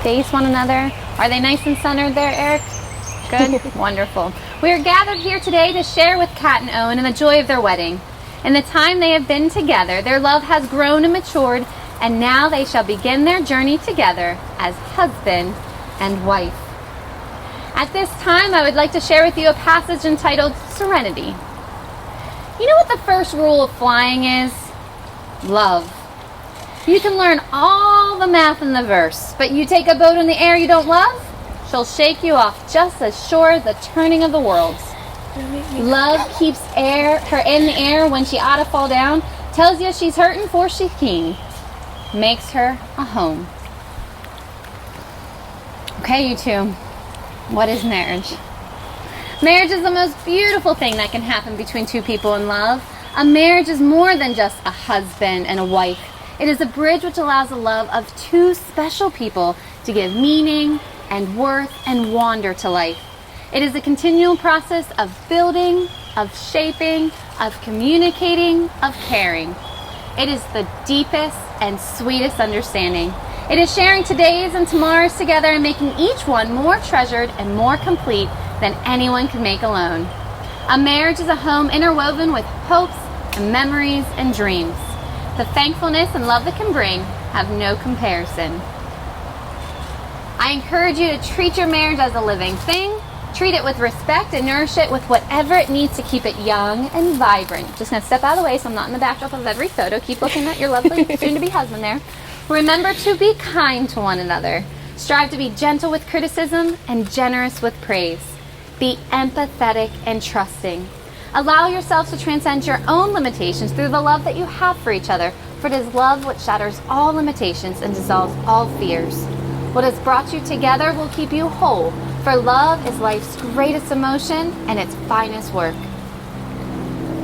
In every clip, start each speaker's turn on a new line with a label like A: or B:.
A: Face one another. Are they nice and centered there, Eric? Good? Wonderful. We are gathered here today to share with Kat and Owen in the joy of their wedding. In the time they have been together, their love has grown and matured, and now they shall begin their journey together as husband and wife. At this time, I would like to share with you a passage entitled Serenity. You know what the first rule of flying is? Love. You can learn all the math in the verse, but you take a boat in the air you don't love, she'll shake you off just as sure as the turning of the worlds. Love keeps her in the air when she ought to fall down, tells you she's hurting for she's keen, makes her a home. Okay, you two, what is marriage? Marriage is the most beautiful thing that can happen between two people in love. A marriage is more than just a husband and a wife. It is a bridge which allows the love of two special people to give meaning and worth and wonder to life. It is a continual process of building, of shaping, of communicating, of caring. It is the deepest and sweetest understanding. It is sharing today's and tomorrow's together and making each one more treasured and more complete than anyone can make alone. A marriage is a home interwoven with hopes and memories and dreams. The thankfulness and love that can bring have no comparison. I encourage you to treat your marriage as a living thing. Treat it with respect and nourish it with whatever it needs to keep it young and vibrant. Just going to step out of the way so I'm not in the backdrop of every photo. Keep looking at your lovely soon-to-be husband there. Remember to be kind to one another. Strive to be gentle with criticism and generous with praise. Be empathetic and trusting. Allow yourselves to transcend your own limitations through the love that you have for each other, for it is love which shatters all limitations and dissolves all fears. What has brought you together will keep you whole, for love is life's greatest emotion and its finest work.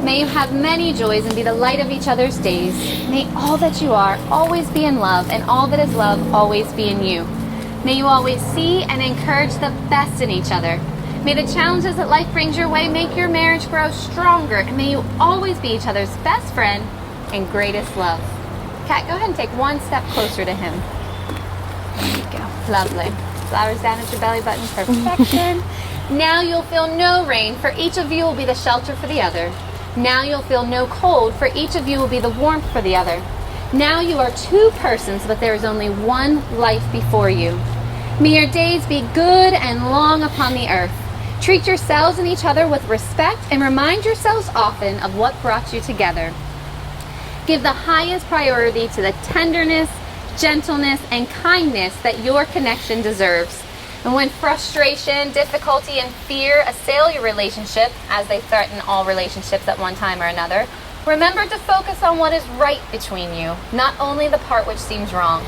A: May you have many joys and be the light of each other's days. May all that you are always be in love, and all that is love always be in you. May you always see and encourage the best in each other. May the challenges that life brings your way make your marriage grow stronger, and may you always be each other's best friend and greatest love. Kat, go ahead and take one step closer to him. There you go. Lovely. Flowers down at your belly button. Perfection. Now you'll feel no rain, for each of you will be the shelter for the other. Now you'll feel no cold, for each of you will be the warmth for the other. Now you are two persons, but there is only one life before you. May your days be good and long upon the earth. Treat yourselves and each other with respect and remind yourselves often of what brought you together. Give the highest priority to the tenderness, gentleness, and kindness that your connection deserves. And when frustration, difficulty, and fear assail your relationship, as they threaten all relationships at one time or another, remember to focus on what is right between you, not only the part which seems wrong.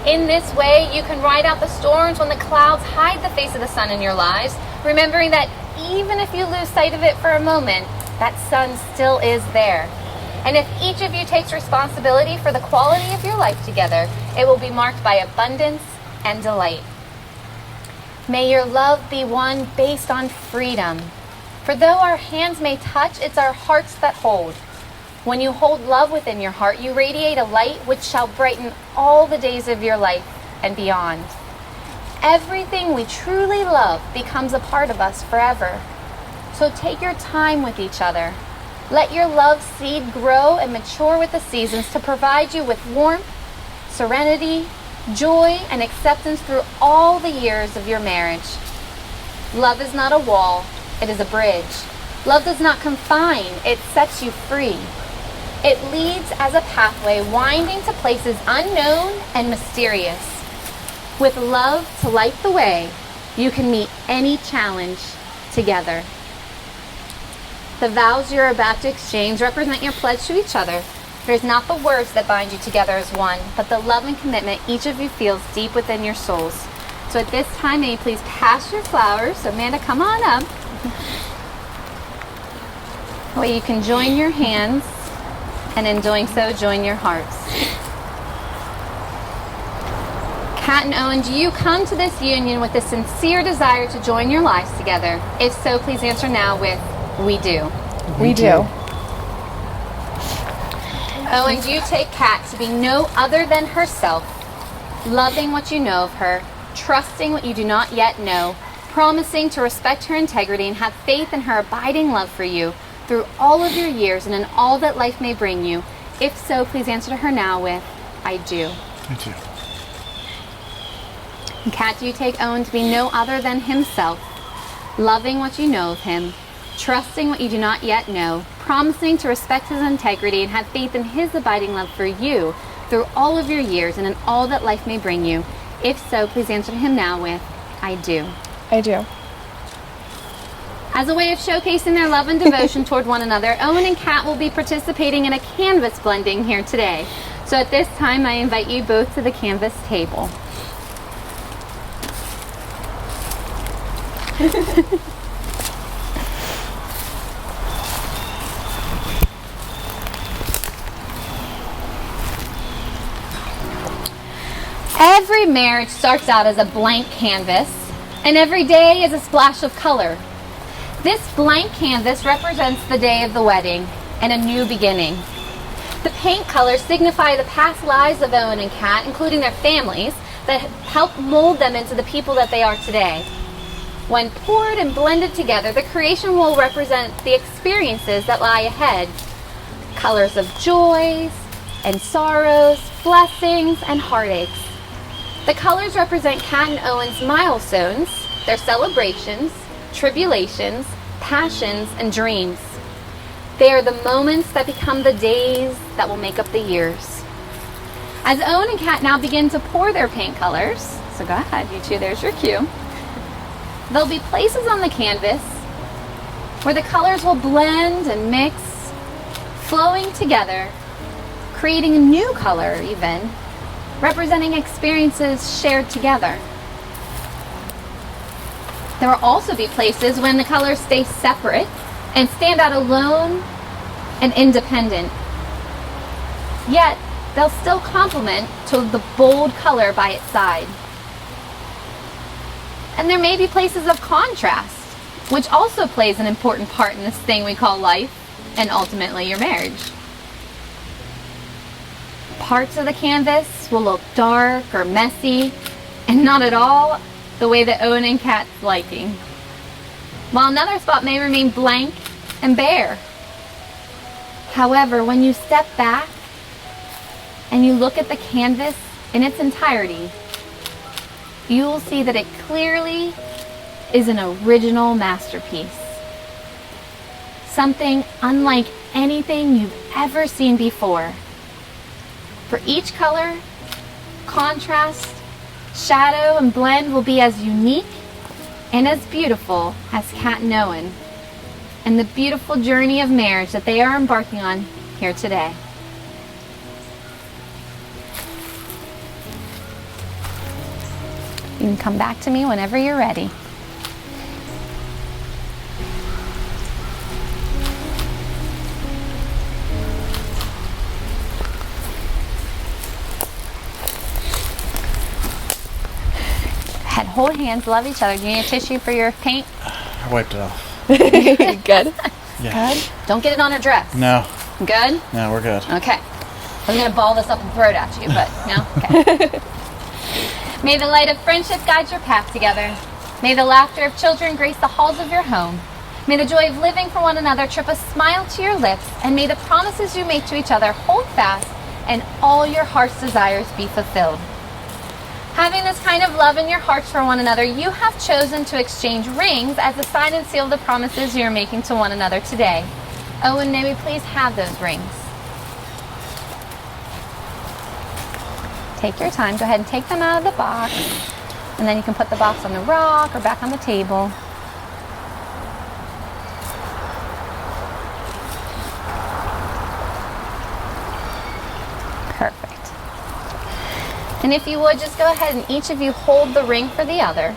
A: In this way, you can ride out the storms when the clouds hide the face of the sun in your lives, remembering that even if you lose sight of it for a moment, that sun still is there. And if each of you takes responsibility for the quality of your life together, it will be marked by abundance and delight. May your love be one based on freedom. For though our hands may touch, it's our hearts that hold. When you hold love within your heart, you radiate a light which shall brighten all the days of your life and beyond. Everything we truly love becomes a part of us forever. So take your time with each other. Let your love seed grow and mature with the seasons to provide you with warmth, serenity, joy, and acceptance through all the years of your marriage. Love is not a wall, it is a bridge. Love does not confine, it sets you free. It leads as a pathway winding to places unknown and mysterious. With love to light the way, you can meet any challenge together. The vows you're about to exchange represent your pledge to each other. It is not the words that bind you together as one, but the love and commitment each of you feels deep within your souls. So at this time, may you please pass your flowers. So Amanda, come on up. That way you can join your hands, and in doing so, join your hearts. Kat and Owen, do you come to this union with a sincere desire to join your lives together? If so, please answer now with, we do.
B: We do.
A: Owen, do you take Kat to be no other than herself, loving what you know of her, trusting what you do not yet know, promising to respect her integrity and have faith in her abiding love for you through all of your years and in all that life may bring you? If so, please answer to her now with, I do.
C: I do.
A: And Kat, do you take Owen to be no other than himself, loving what you know of him, trusting what you do not yet know, promising to respect his integrity and have faith in his abiding love for you through all of your years and in all that life may bring you? If so, please answer to him now with, I do.
B: I do.
A: As a way of showcasing their love and devotion toward one another, Owen and Kat will be participating in a canvas blending here today. So at this time, I invite you both to the canvas table. Every marriage starts out as a blank canvas, and every day is a splash of color. This blank canvas represents the day of the wedding and a new beginning. The paint colors signify the past lives of Owen and Kat, including their families, that helped mold them into the people that they are today. When poured and blended together, the creation will represent the experiences that lie ahead. Colors of joys and sorrows, blessings and heartaches. The colors represent Kat and Owen's milestones, their celebrations, tribulations, passions, and dreams. They are the moments that become the days that will make up the years. As Owen and Kat now begin to pour their paint colors, so go ahead, you two, there's your cue. There'll be places on the canvas where the colors will blend and mix, flowing together, creating a new color even, representing experiences shared together. There will also be places when the colors stay separate and stand out alone and independent. Yet, they'll still complement to the bold color by its side. And there may be places of contrast, which also plays an important part in this thing we call life and ultimately your marriage. Parts of the canvas will look dark or messy and not at all the way that Owen and Kat's liking, while another spot may remain blank and bare. However, when you step back and you look at the canvas in its entirety, you will see that it clearly is an original masterpiece. Something unlike anything you've ever seen before. For each color, contrast, shadow, and blend will be as unique and as beautiful as Kat and Owen, and the beautiful journey of marriage that they are embarking on here today. You can come back to me whenever you're ready. Hold hands, love each other. Do you need a tissue for your paint?
C: I wiped it off.
B: Good?
C: Yeah.
A: Good? Don't get it on her dress.
C: No.
A: Good?
C: No, we're good.
A: Okay. I was going to ball this up and throw it at you, but no? Okay. May the light of friendship guide your path together. May the laughter of children grace the halls of your home. May the joy of living for one another trip a smile to your lips, and may the promises you make to each other hold fast and all your heart's desires be fulfilled. Having this kind of love in your hearts for one another, you have chosen to exchange rings as a sign and seal of the promises you are making to one another today. Owen, may we please have those rings? Take your time. Go ahead and take them out of the box. And then you can put the box on the rock or back on the table. Perfect. And if you would, just go ahead and each of you hold the ring for the other.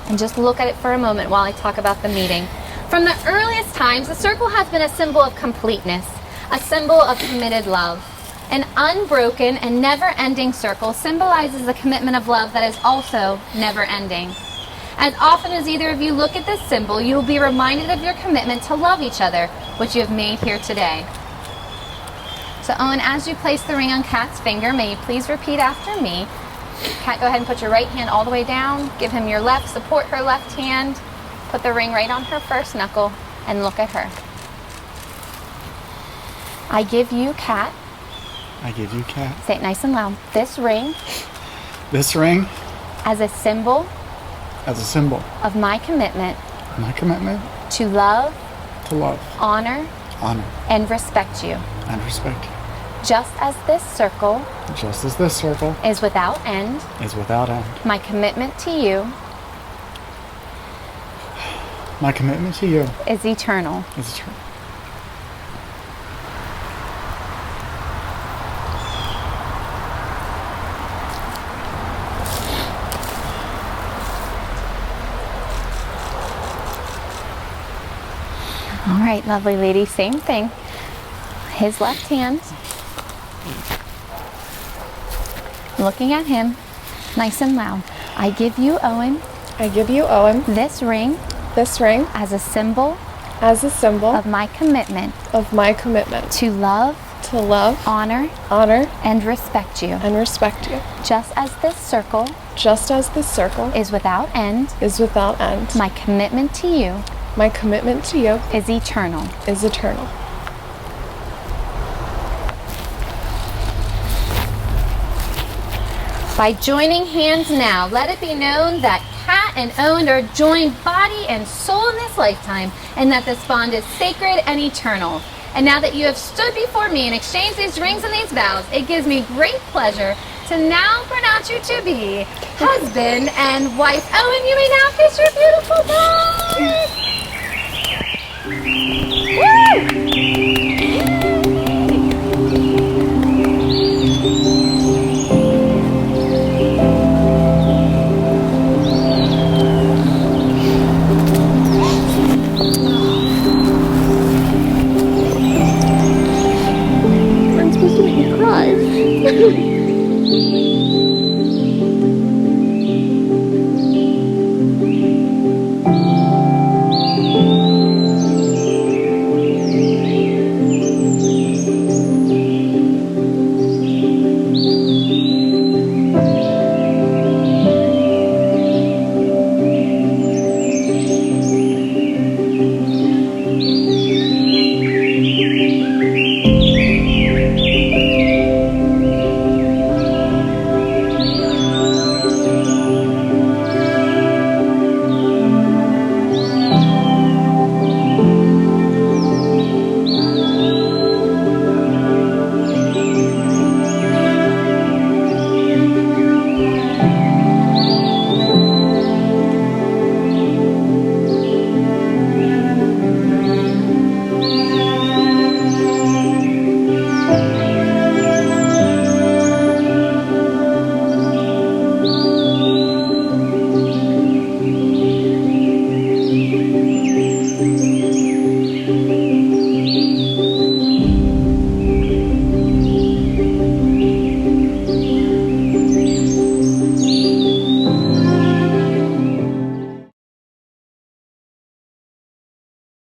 A: And just look at it for a moment while I talk about the meeting. From the earliest times, the circle has been a symbol of completeness, a symbol of committed love. An unbroken and never-ending circle symbolizes the commitment of love that is also never-ending. As often as either of you look at this symbol, you will be reminded of your commitment to love each other, which you have made here today. So Owen, as you place the ring on Kat's finger, may you please repeat after me. Kat, go ahead and put your right hand all the way down. Give him your left. Support her left hand. Put the ring right on her first knuckle and look at her. I give you, Kat.
C: I give you, Kat.
A: Say it nice and loud. This ring.
C: This ring.
A: As a symbol.
C: As a symbol.
A: Of my commitment.
C: My commitment.
A: To love.
C: To love.
A: Honor.
C: Honor.
A: And respect you.
C: And respect you.
A: Just as this circle.
C: Just as this circle.
A: Is without end.
C: Is without end.
A: My commitment to you.
C: My commitment to you.
A: Is eternal.
C: Is eternal.
A: All right, lovely lady, same thing. His left hand. Looking at him, nice and loud. I give you, Owen.
B: I give you, Owen.
A: This ring.
B: This ring.
A: As a symbol.
B: As a symbol.
A: Of my commitment.
B: Of my commitment.
A: To love.
B: To love.
A: Honor.
B: Honor.
A: And respect you.
B: And respect you.
A: Just as this circle.
B: Just as this circle.
A: Is without end.
B: Is without end.
A: My commitment to you.
B: My commitment to you.
A: Is eternal.
B: Is eternal.
A: By joining hands now, let it be known that Kat and Owen are joined body and soul in this lifetime, and that this bond is sacred and eternal. And now that you have stood before me and exchanged these rings and these vows, it gives me great pleasure to now pronounce you to be husband and wife. Owen, you may now kiss your beautiful bride.